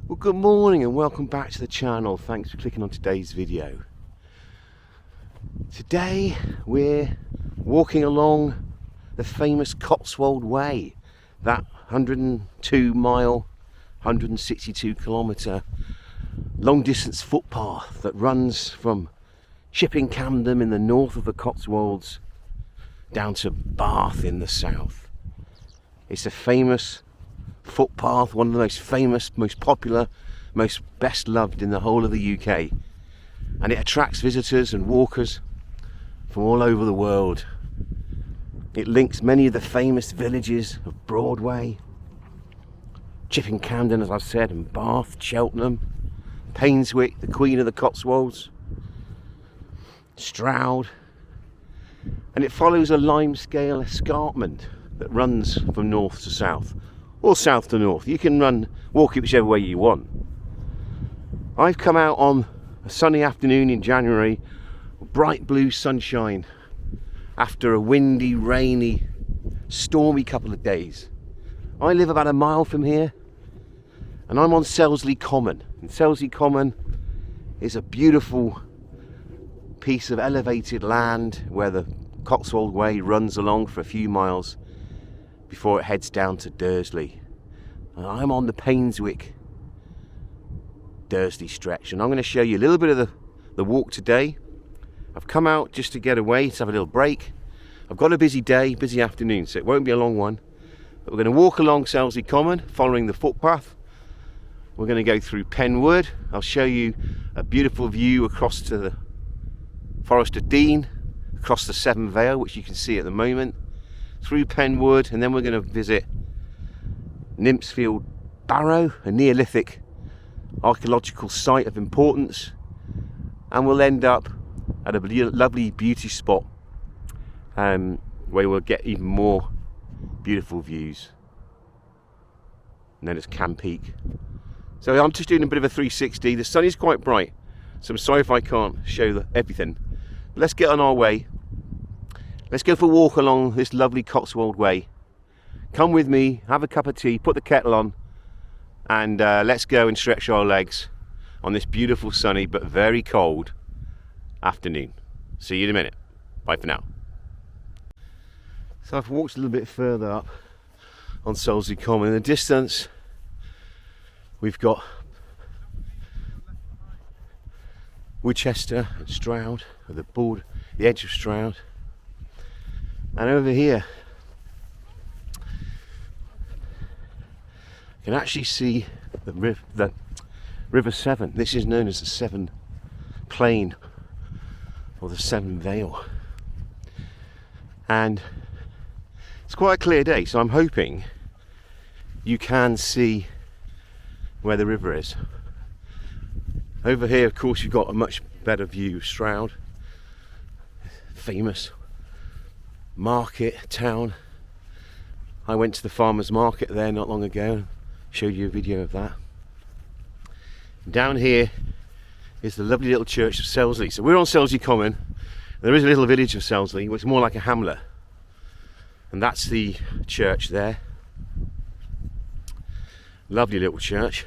Well, good morning and welcome back to the channel. Thanks for clicking on today's video. Today we're walking along the famous Cotswold Way, that 102 mile, 162 kilometre long distance footpath that runs from Chipping Campden in the north of the Cotswolds down to Bath in the south. It's a famous footpath, one of the most famous, most popular, most best loved in the whole of the UK, and it attracts visitors and walkers from all over the world. It links many of the famous villages of Broadway, Chipping Campden, as I've said, and Bath, Cheltenham, Painswick, the Queen of the Cotswolds, Stroud, and it follows a limescale escarpment that runs from north to south, or south to north. You can walk it whichever way you want. I've come out on a sunny afternoon in January, bright blue sunshine, after a windy, rainy, stormy couple of days. I live about a mile from here, and I'm on Selsley Common. And Selsley Common is a beautiful piece of elevated land where the Cotswold Way runs along for a few miles before it heads down to Dursley. And I'm on the Painswick Dursley stretch, and I'm going to show you a little bit of the walk today. I've come out just to get away, to have a little break. I've got a busy day, busy afternoon, so it won't be a long one. But we're going to walk along Selsley Common, following the footpath. We're going to go through Penn Woods. I'll show you a beautiful view across to the Forest of Dean, across the Severn Vale, which you can see at the moment, through Penn Woods, and then we're going to visit Nymphsfield Barrow, a Neolithic archaeological site of importance, and we'll end up at a lovely beauty spot where we'll get even more beautiful views, known as Coaley Peak. So I'm just doing a bit of a 360. The sun is quite bright, so I'm sorry if I can't show everything. But let's get on our way. Let's go for a walk along this lovely Cotswold Way. Come with me, have a cup of tea, put the kettle on, and let's go and stretch our legs on this beautiful, sunny but very cold afternoon. See you in a minute. Bye for now. So I've walked a little bit further up on Selsley Common. In the distance, we've got Winchester and Stroud, at the edge of Stroud. And over here, you can actually see the River Severn. This is known as the Severn Plain, or the Severn Vale. And it's quite a clear day, so I'm hoping you can see where the river is. Over here, of course, you've got a much better view of Stroud, famous market town. I went to the farmers market there not long ago, showed you a video of that. Down here is the lovely little church of Selsley. So we're on Selsley Common. There is a little village of Selsley, which is more like a hamlet, and that's the church there. Lovely little church.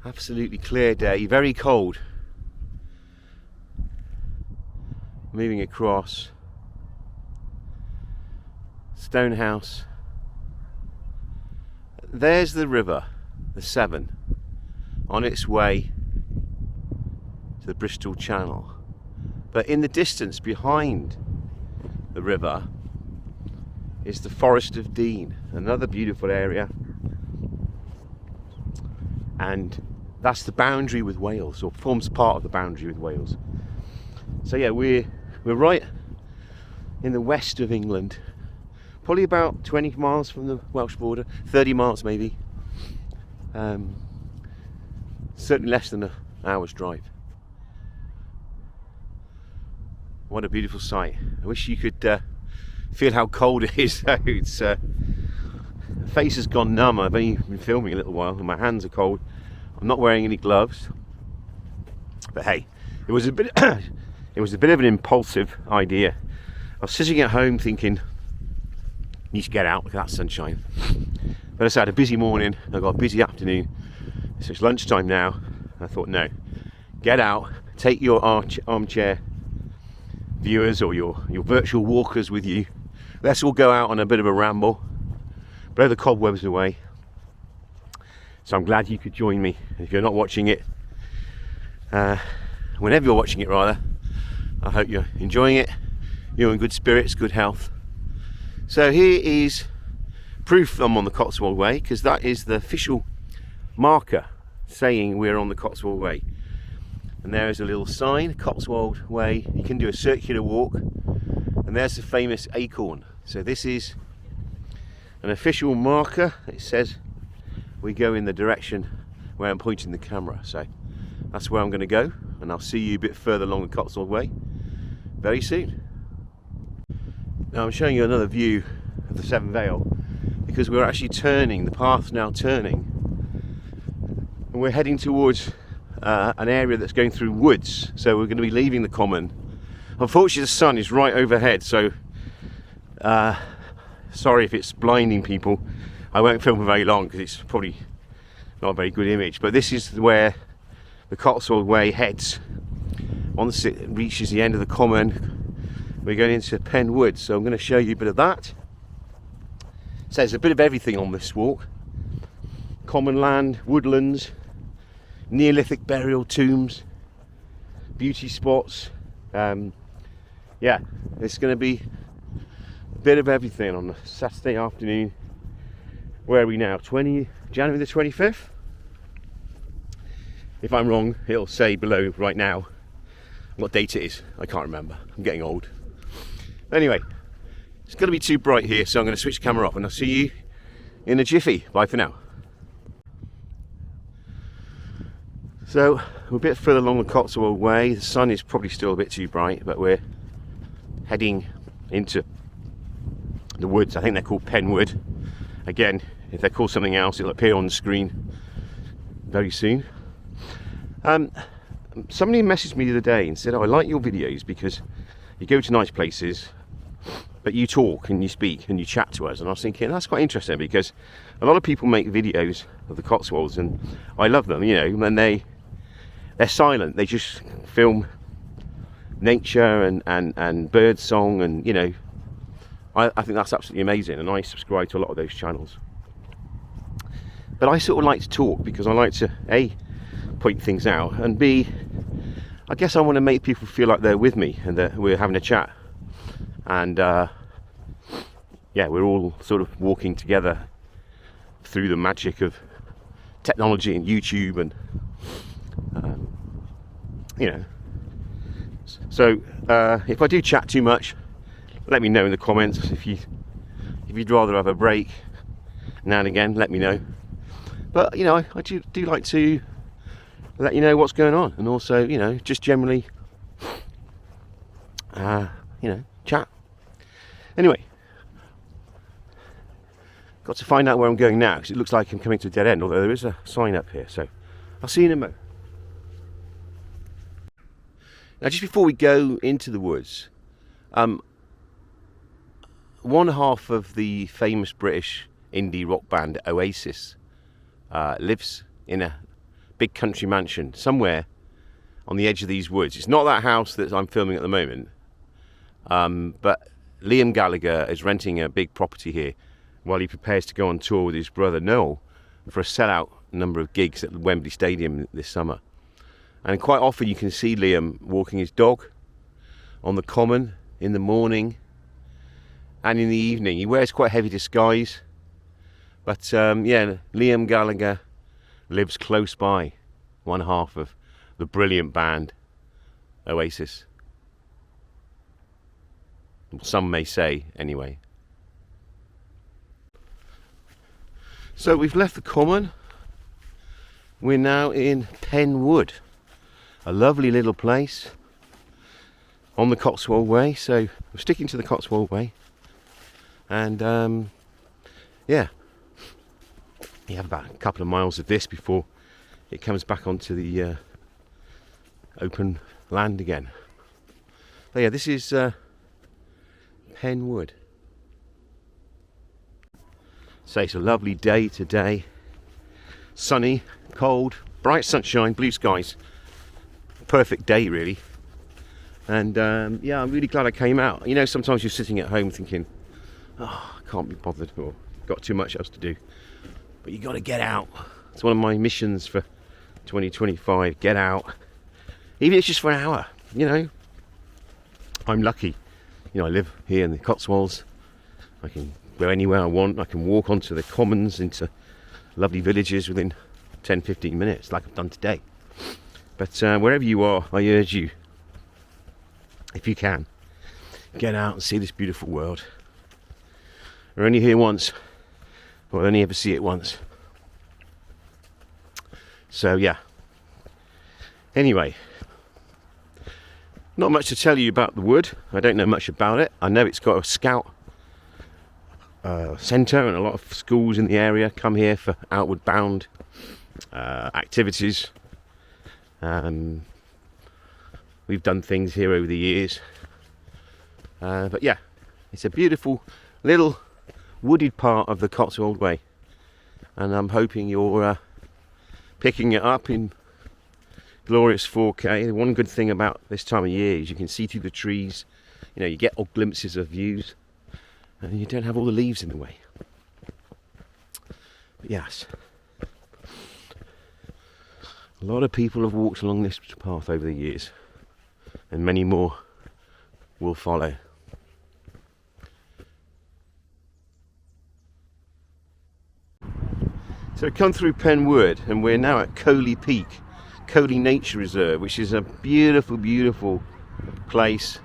Absolutely clear day, very cold. Moving across stone house. There's the river, the Severn, on its way to the Bristol Channel. But in the distance behind the river is the Forest of Dean, another beautiful area, and that's the boundary with Wales, or forms part of the boundary with Wales. So yeah, we're right in the west of England, probably about 20 miles from the Welsh border, 30 miles maybe. Certainly less than an hour's drive. What a beautiful sight. I wish you could feel how cold it is though. It's face has gone numb. I've only been filming a little while and my hands are cold. I'm not wearing any gloves. But hey, it was a bit of an impulsive idea. I was sitting at home thinking, need to get out, look at that sunshine. But I said, I had a busy morning, I've got a busy afternoon, so it's lunchtime now. I thought, no, get out, take your armchair viewers or your virtual walkers with you. Let's all go out on a bit of a ramble, blow the cobwebs away. So I'm glad you could join me. If you're not watching it, whenever you're watching it rather, I hope you're enjoying it, you're in good spirits, good health. So here is proof I'm on the Cotswold Way, because that is the official marker saying we're on the Cotswold Way. And there is a little sign, Cotswold Way. You can do a circular walk, and there's the famous acorn. So this is an official marker. It says we go in the direction where I'm pointing the camera. So that's where I'm going to go, and I'll see you a bit further along the Cotswold Way very soon. Now I'm showing you another view of the Severn Vale, because we're actually turning, the path's now turning, and we're heading towards an area that's going through woods. So we're going to be leaving the common. Unfortunately the sun is right overhead, so sorry if it's blinding people. I won't film for very long because it's probably not a very good image, but this is where the Cotswold Way heads. Once it reaches the end of the common, we're going into Penn Woods, so I'm going to show you a bit of that. So there's a bit of everything on this walk. Common land, woodlands, Neolithic burial tombs, beauty spots. Yeah, it's going to be a bit of everything on a Saturday afternoon. Where are we now? January the 25th? If I'm wrong, it'll say below right now what date it is. I can't remember. I'm getting old. Anyway, it's going to be too bright here, so I'm going to switch the camera off, and I'll see you in a jiffy. Bye for now. So we're a bit further along the Cotswold Way. The sun is probably still a bit too bright, but we're heading into the woods. I think they're called Penn Wood. Again, if they're called something else, it'll appear on the screen very soon. Somebody messaged me the other day and said, oh, I like your videos because you go to nice places, but you talk and you speak and you chat to us. And I was thinking, that's quite interesting, because a lot of people make videos of the Cotswolds, and I love them, you know, and they're silent. They just film nature and bird song, and you know, I think that's absolutely amazing, and I subscribe to a lot of those channels. But I sort of like to talk because I like to A, point things out, and B, I guess I want to make people feel like they're with me and that we're having a chat. And yeah, we're all sort of walking together through the magic of technology and YouTube, and you know. So if I do chat too much, let me know in the comments. If you'd rather have a break now and again, let me know. But you know, I do like to let you know what's going on, and also, you know, just generally you know, chat. Anyway, got to find out where I'm going now, because it looks like I'm coming to a dead end, although there is a sign up here. So I'll see you in a moment. Now, just before we go into the woods, one half of the famous British indie rock band Oasis lives in a big country mansion somewhere on the edge of these woods. It's not that house that I'm filming at the moment, but Liam Gallagher is renting a big property here while he prepares to go on tour with his brother Noel for a sellout number of gigs at the Wembley Stadium this summer. And quite often you can see Liam walking his dog on the common in the morning and in the evening. He wears quite heavy disguise, but yeah, Liam Gallagher lives close by, one half of the brilliant band Oasis. Some may say, anyway. So we've left the common. We're now in Penn Wood, a lovely little place on the Cotswold Way. So we're sticking to the Cotswold Way, and yeah, you have about a couple of miles of this before it comes back onto the open land again. But yeah, this is Penn Wood. So it's a lovely day today. Sunny, cold, bright sunshine, blue skies. Perfect day really. And yeah, I'm really glad I came out. You know, sometimes you're sitting at home thinking, oh, I can't be bothered, or got too much else to do. But you got to get out. It's one of my missions for 2025. Get out, even if it's just for an hour. You know, I'm lucky. You know, I live here in the Cotswolds. I can go anywhere I want. I can walk onto the commons into lovely villages within 10-15 minutes, like I've done today. But wherever you are, I urge you, if you can, get out and see this beautiful world. We're only here once. We'll only ever see it once. So yeah. Anyway, not much to tell you about the wood. I don't know much about it. I know it's got a scout centre, and a lot of schools in the area come here for outward bound activities. We've done things here over the years. But yeah, it's a beautiful little wooded part of the Cotswold Way, and I'm hoping you're picking it up in glorious 4K. The one good thing about this time of year is you can see through the trees. You know, you get odd glimpses of views, and you don't have all the leaves in the way. But yes, a lot of people have walked along this path over the years, and many more will follow. So we come through Penn Woods, and we're now at Coaley Peak, Coaley Nature Reserve, which is a beautiful, beautiful place,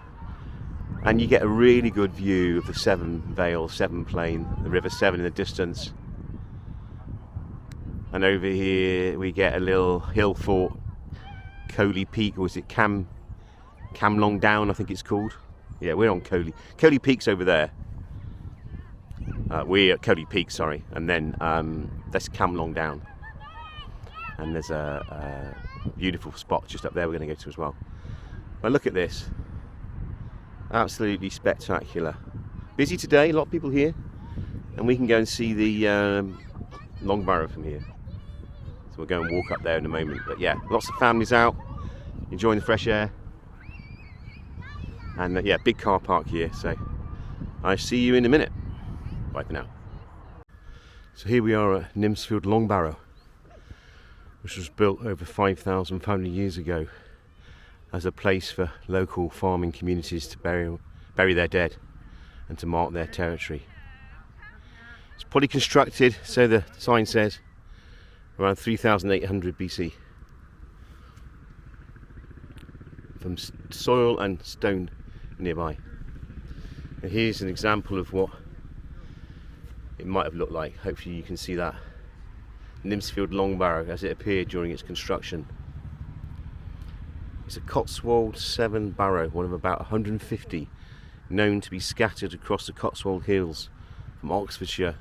and you get a really good view of the Severn Vale, Severn Plain, the River Severn in the distance. And over here we get a little hill fort, Coaley Peak, or is it Camlong Down, I think it's called. Yeah, we're on Coaley. Coaley Peak's over there. We're at Coaley Peak, sorry, and then that's Camlong Down, and there's a beautiful spot just up there we're going to go to as well. But look at this, absolutely spectacular. Busy today, a lot of people here, and we can go and see the Long Barrow from here. So we'll go and walk up there in a moment. But yeah, lots of families out enjoying the fresh air, and yeah, big car park here. So I see you in a minute. Bye for now. So here we are at Nimsfield Long Barrow, which was built over 5,500 years ago as a place for local farming communities to bury their dead and to mark their territory. It's probably constructed, so the sign says, around 3,800 BC from soil and stone nearby. And here's an example of what it might have looked like. Hopefully you can see that. Nimsfield Long Barrow as it appeared during its construction. It's a Cotswold Severn barrow, one of about 150 known to be scattered across the Cotswold Hills from Oxfordshire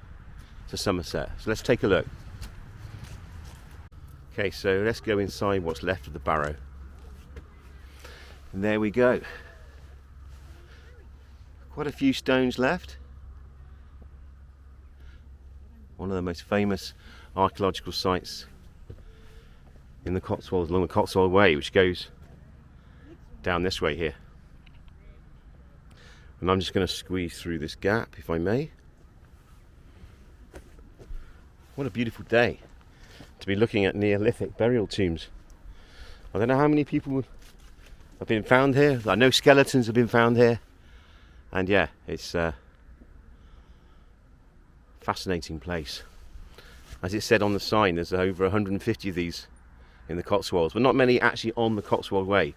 to Somerset. So let's take a look. Okay, so let's go inside what's left of the barrow. And there we go. Quite a few stones left. One of the most famous archaeological sites in the Cotswolds, along the Cotswold Way, which goes down this way here. And I'm just going to squeeze through this gap, if I may. What a beautiful day to be looking at Neolithic burial tombs. I don't know how many people have been found here. I know skeletons have been found here. And yeah, it's fascinating place. As it said on the sign, there's over 150 of these in the Cotswolds, but not many actually on the Cotswold Way.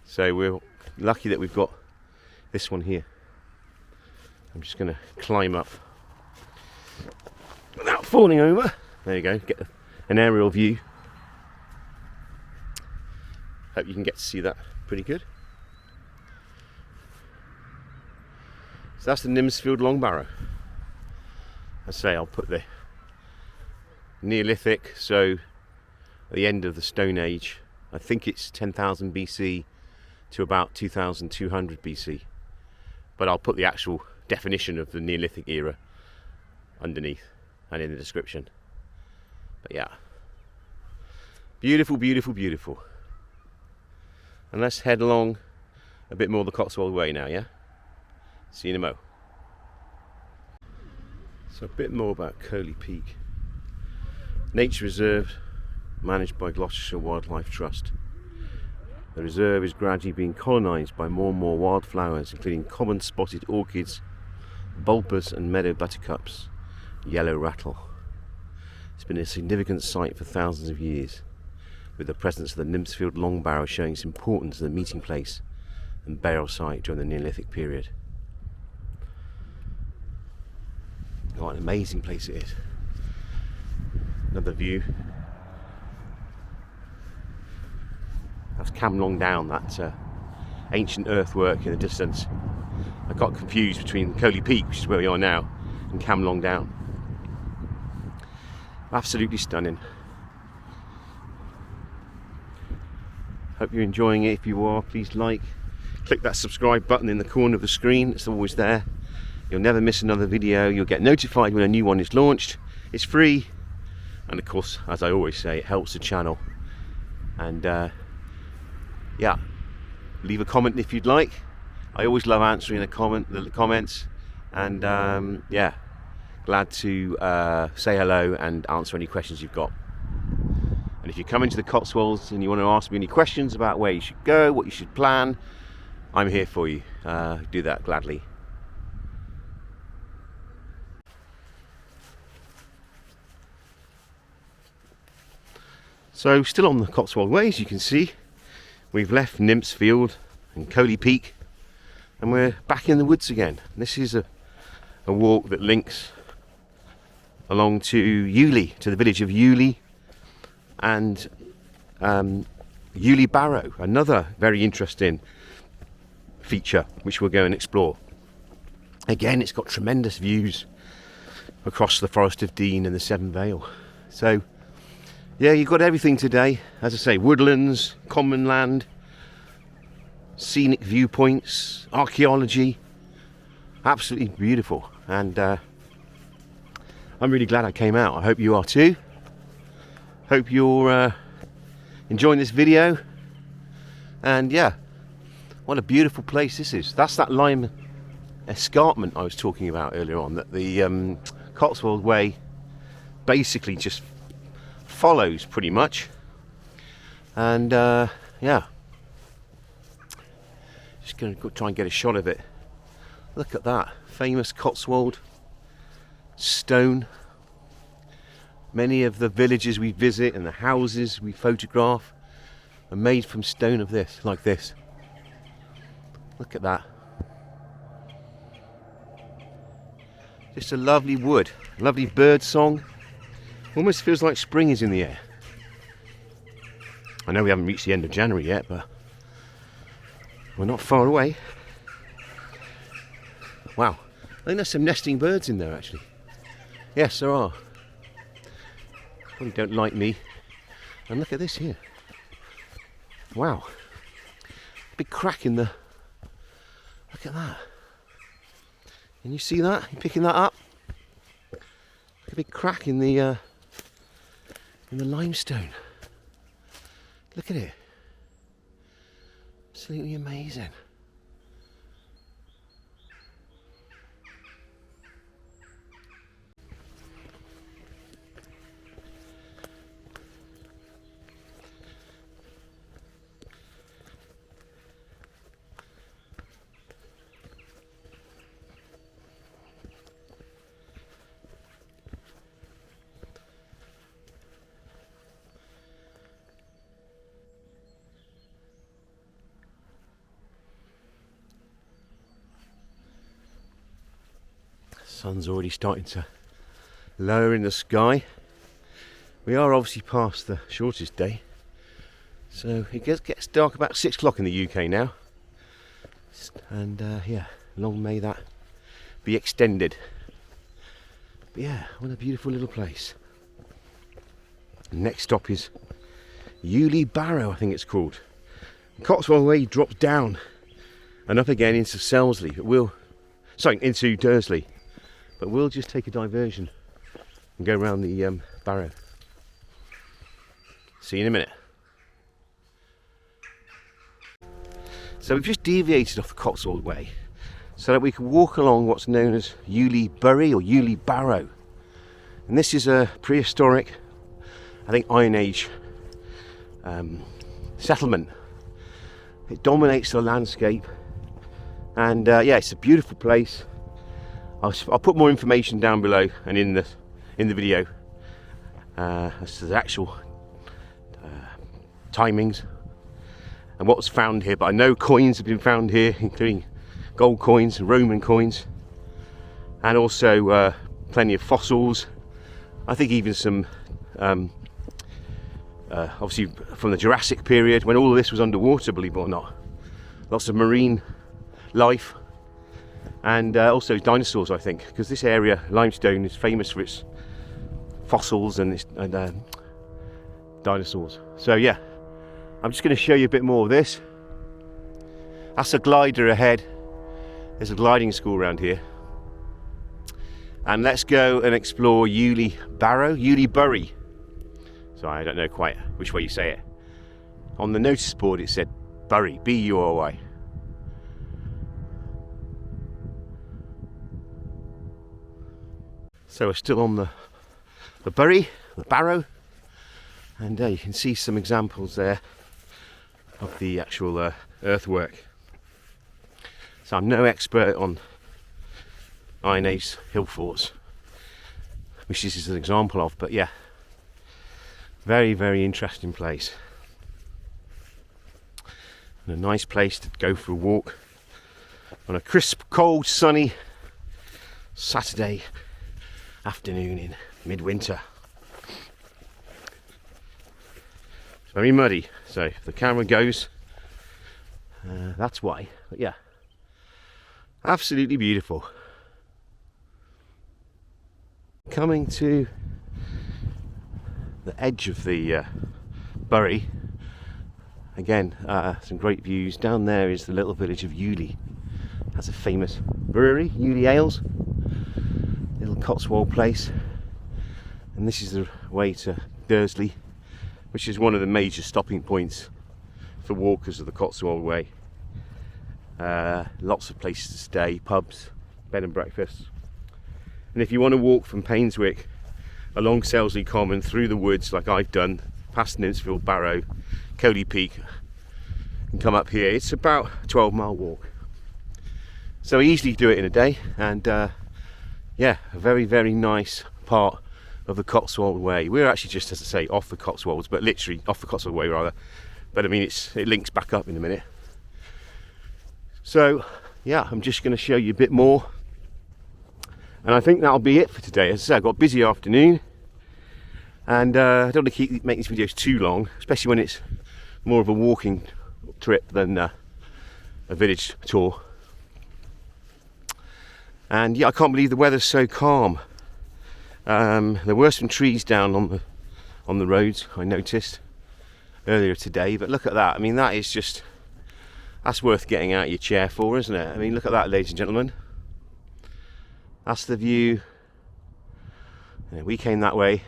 So we're lucky that we've got this one here. I'm just going to climb up without falling over. There you go, get an aerial view. Hope you can get to see that pretty good. So that's the Nimsfield Long Barrow. I say I'll put the Neolithic, so at the end of the Stone Age. I think it's 10,000 BC to about 2,200 BC. But I'll put the actual definition of the Neolithic era underneath. and in the description. But yeah, beautiful, beautiful, beautiful. And let's head along a bit more the Cotswold Way now, yeah? See you in a mo. So a bit more about Coaley Peak. Nature reserve managed by Gloucestershire Wildlife Trust. The reserve is gradually being colonised by more and more wildflowers, including common spotted orchids, bulbous and meadow buttercups, yellow rattle. It's been a significant site for thousands of years, with the presence of the Nymphsfield longbarrow showing its importance as a meeting place and burial site during the Neolithic period. What an amazing place it is. Another view. That's Camlong Down, that ancient earthwork in the distance. I got confused between Coaley Peak, which is where we are now, and Camlong Down. Absolutely stunning. Hope you're enjoying it. If you are, please click that subscribe button in the corner of the screen. It's always there. You'll never miss another video. You'll get notified when a new one is launched. It's free, and of course, as I always say, it helps the channel. And yeah, leave a comment if you'd like. I always love answering the comments, and yeah, glad to say hello and answer any questions you've got. And if you're coming to the Cotswolds and you want to ask me any questions about where you should go, what you should plan, I'm here for you. Do that gladly. So still on the Cotswold Way, as you can see, we've left Nymphsfield and Coaley Peak, and we're back in the woods again. This is a walk that links along to Uley, to the village of Uley, and Uley Barrow, another very interesting feature which we'll go and explore. Again, it's got tremendous views across the Forest of Dean and the Severn Vale. So yeah, you've got everything today. As I say, woodlands, common land, scenic viewpoints, archaeology. Absolutely beautiful. And I'm really glad I came out. I hope you are too. Hope you're enjoying this video. And yeah, what a beautiful place this is. That's that lime escarpment I was talking about earlier on, that the Cotswold Way basically just follows pretty much. And yeah, just going to go try and get a shot of it. Look at that famous Cotswold stone. Many of the villages we visit and the houses we photograph are made from stone of this, like this. Look at that. Just a lovely wood, lovely bird song. Almost feels like spring is in the air. I know we haven't reached the end of January yet, but we're not far away. Wow, I think there's some nesting birds in there actually. Yes, there are. Probably don't like me. And look at this here. Wow. Big crack in the... Look at that. Can you see that? You picking that up? A big crack in the limestone. Look at it. Absolutely amazing. Sun's already starting to lower in the sky. We are obviously past the shortest day, so it gets dark about 6 o'clock in the UK now, and yeah, long may that be extended. But yeah, what a beautiful little place. Next stop is Uley Barrow, I think it's called. The Cotswold Way drops down and up again into Selsley, into Dursley. But we'll just take a diversion and go around the barrow. See you in a minute. So we've just deviated off the Cotswold Way so that we can walk along what's known as Uley Bury or Uley Barrow. And this is a prehistoric, I think, Iron Age settlement. It dominates the landscape, and yeah, it's a beautiful place. I'll put more information down below and in the video as to the actual timings and what was found here. But I know coins have been found here, including gold coins and Roman coins, and also plenty of fossils. I think even some obviously from the Jurassic period, when all of this was underwater, believe it or not. Lots of marine life, and also dinosaurs, I think, because this area, limestone, is famous for its fossils and dinosaurs. So yeah, I'm just going to show you a bit more of this. That's a glider ahead. There's a gliding school around here. And let's go and explore Uley Barrow, Uley Bury. So I don't know quite which way you say it. On the notice board it said Bury, B-U-R-Y. So we're still on the Bury, the barrow, and you can see some examples there of the actual earthwork. So I'm no expert on Iron Age hill forts, which this is an example of, but yeah, very, very interesting place. And a nice place to go for a walk on a crisp, cold, sunny Saturday afternoon in midwinter. It's very muddy, so if the camera goes, that's why. But yeah, absolutely beautiful. Coming to the edge of the Bury, again, some great views. Down there is the little village of Uley. That's a famous brewery, Uley Ales, little Cotswold place. And this is the way to Dursley, which is one of the major stopping points for walkers of the Cotswold Way. Lots of places to stay, pubs, bed and breakfasts. And if you want to walk from Painswick along Selsley Common through the woods like I've done, past Ninsfield Barrow, Coaley Peak, and come up here, it's about a 12-mile walk. So I easily do it in a day, and yeah, a very, very nice part of the Cotswold Way. We're actually just, as I say, off the Cotswolds, but literally off the Cotswold Way rather. But I mean, it links back up in a minute. So yeah, I'm just going to show you a bit more. And I think that'll be it for today. As I say, I've got a busy afternoon, and I don't want to make these videos too long, especially when it's more of a walking trip than a village tour. And yeah, I can't believe the weather's so calm. There were some trees down on the roads, I noticed earlier today, but look at that. I mean, that's worth getting out of your chair for, isn't it? I mean, look at that, ladies and gentlemen. That's the view. Yeah, we came that way.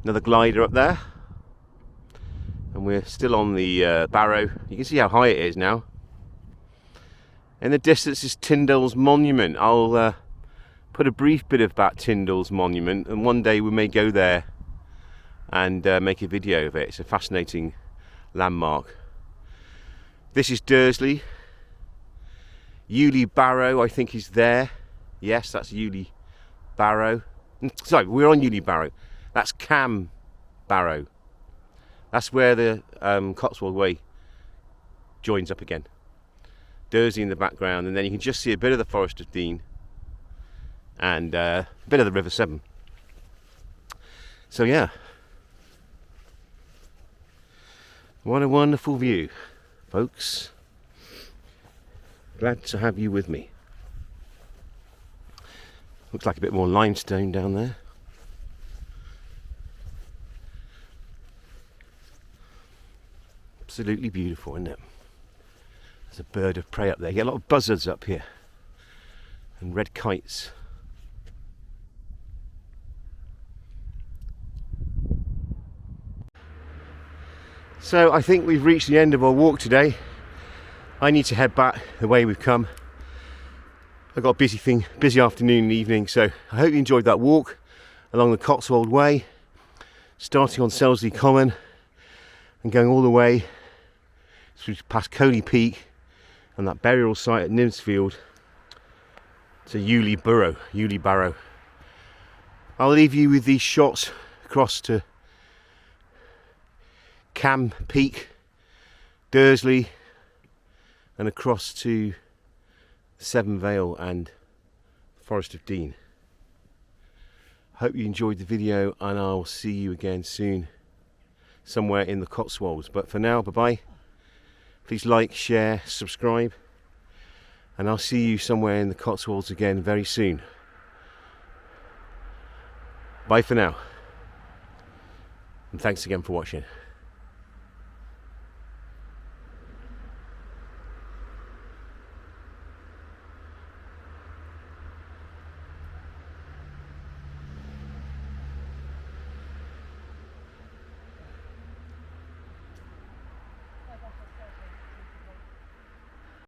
Another glider up there. And we're still on the barrow. You can see how high it is now. In the distance is Tyndall's Monument. I'll put a brief bit about Tyndall's Monument, and one day we may go there and make a video of it. It's a fascinating landmark. This is Dursley. Uley Barrow, I think, is there. Yes, that's Uley Barrow. Sorry, we're on Uley Barrow. That's Cam Barrow. That's where the Cotswold Way joins up again. Dursley in the background, and then you can just see a bit of the Forest of Dean and a bit of the River Severn. So yeah, what a wonderful view, folks. Glad to have you with me. Looks like a bit more limestone down there. Absolutely beautiful, isn't it? There's a bird of prey up there. You get a lot of buzzards up here and red kites. So I think we've reached the end of our walk today. I need to head back the way we've come. I've got a busy afternoon and evening, so I hope you enjoyed that walk along the Cotswold Way, starting on Selsley Common and going all the way through past Coaley Peak and that burial site at Nimsfield to Uley Barrow. I'll leave you with these shots across to Cam Peak, Dursley, and across to Severn Vale and Forest of Dean. Hope you enjoyed the video, and I'll see you again soon somewhere in the Cotswolds. But for now, bye bye. Please like, share, subscribe, and I'll see you somewhere in the Cotswolds again very soon. Bye for now, and thanks again for watching.